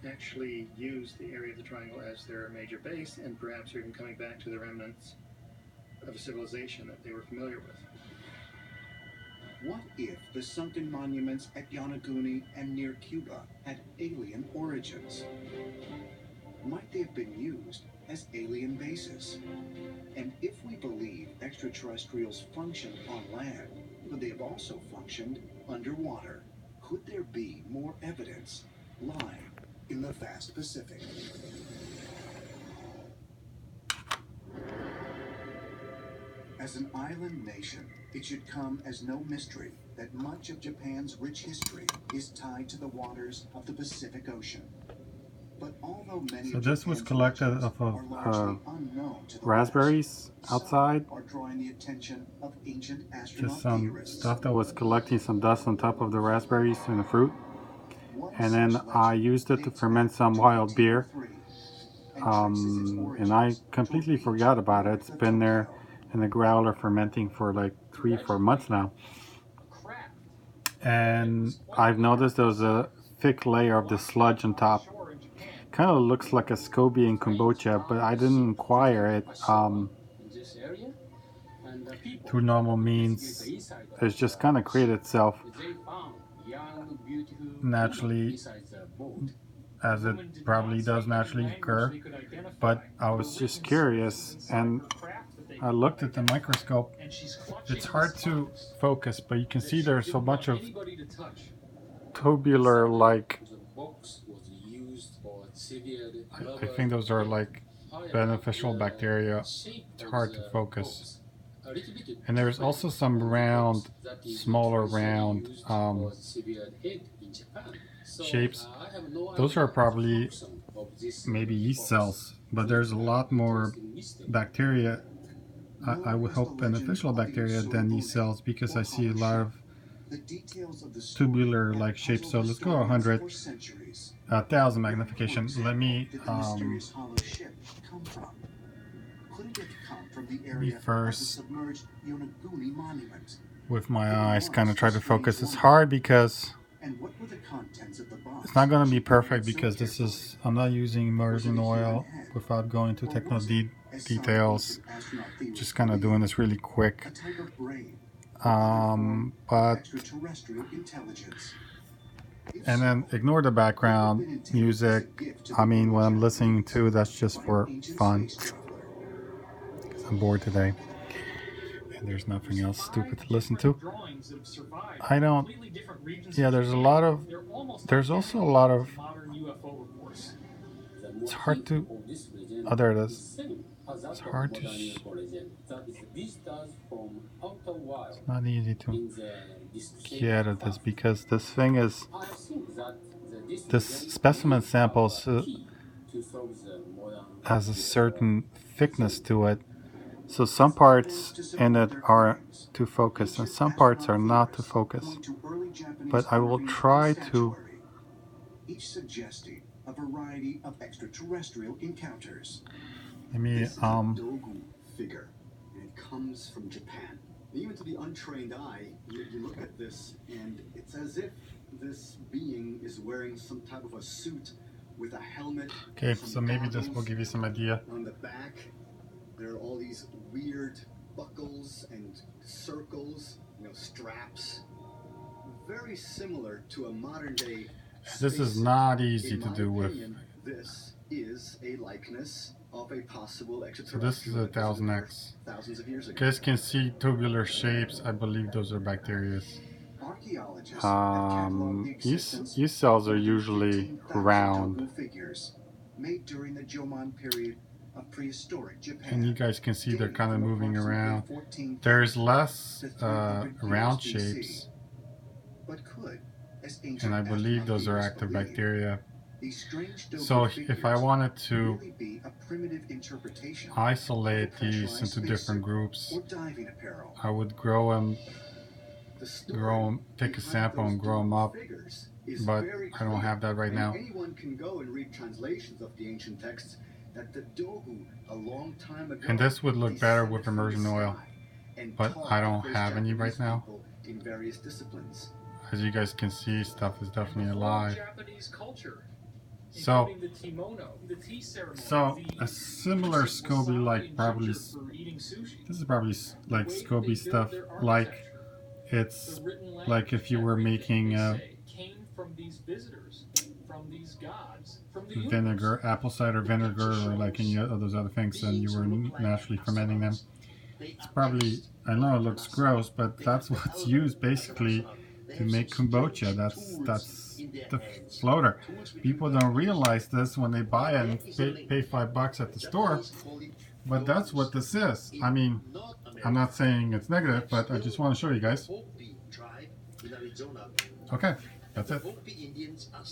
actually use the area of the triangle as their major base, and perhaps are even coming back to the remnants of a civilization that they were familiar with. What if the sunken monuments at Yonaguni and near Cuba had alien origins? Might they have been used as alien bases? And if we believe extraterrestrials function on land, could they have also functioned underwater? Could there be more evidence lying in the vast Pacific? As an island nation, it should come as no mystery that much of Japan's rich history is tied to the waters of the Pacific Ocean. But although many So of this was Japan's collected legends off are largely of unknown to the raspberries West, outside. some are drawing the attention of ancient Just astronaut some theorists. stuff that was collecting some dust on top of the raspberries and the fruit. One And such then I legend used it to dates ferment back some to wild beer. 1803 and traces its And I origins to a completely region forgot about it. north It's of been there Tokyo. in the growler fermenting for like 3-4 months now. And I've noticed there's a thick layer of the sludge on top. Kind of looks like a SCOBY in kombucha, but I didn't acquire it through normal means. It's just kind of created itself naturally, as it probably does naturally occur. But I was just curious, and I looked at the microscope. It's hard to focus, but you can see there's so much of tubular, like, I think those are like beneficial bacteria. It's hard to focus. And there's also some round, smaller round shapes. Those are probably maybe yeast cells, but there's a lot more bacteria. I would hope beneficial bacteria than yeast cells, because I see a lot of tubular like shapes. So let's go 100, 1,000 magnification. Let me first with my eyes kind of try to focus. It's hard because it's not going to be perfect, because this is, I'm not using immersion oil without going into technical details. Just kind of doing this really quick. But and then ignore the background music. I mean, what I'm listening to, that's just for fun, because I'm bored today and there's nothing else stupid to listen to. I don't, yeah, there's also a lot of, it's hard to, oh, there it is. It's hard to, it's not easy to get at this, because this thing is, this specimen samples has a certain thickness to it. So some parts in it are to focus and some parts are not to focus. But I will try to, each suggesting a variety of extraterrestrial encounters. let me This is a Dogu figure, and it comes from Japan. Even to the untrained eye, you look at this, and it's as if this being is wearing some type of a suit with a helmet. Okay, so maybe this will give you some idea. On the back, there are all these weird buckles and circles, straps. Very similar to a modern day. This is not easy to do with. This is a likeness of a possible So this is a 1000x. Thousands of years ago. You guys can see tubular shapes. I believe those are bacteria. Yeast cells are usually round. Made during the Jomon period of prehistoric Japan. And you guys can see they're kind of moving around. There's less round shapes. And I believe those are active bacteria. So if I wanted to isolate these into different groups, I would grow them, take a sample and grow them up, but I don't have that right now. Anyone can go and read translations of the ancient texts that the Dogu a long time ago. And this would look better with immersion oil, but I don't have any right now. In various disciplines. As you guys can see, stuff is definitely alive. So, including the kimono, the tea ceremony, so the a similar use of SCOBY, wasabi like and probably, ginger for eating sushi. this is probably The like way that SCOBY they stuff, build their like architecture, it's the written like if language, you were everything, making they say, came from these visitors, from these gods, from the universe. vinegar, apple cider The vinegar, picture or like any shows of those other things, and you beings were who look like naturally fermenting them. astronauts. They It's are probably, Buddhist. I know it looks gross, but that's what's used basically to make kombucha. That's the floater. People don't realize this when they buy it and pay $5 at the store, but that's what this is. I mean, I'm not saying it's negative, but I just want to show you guys. Okay, that's it.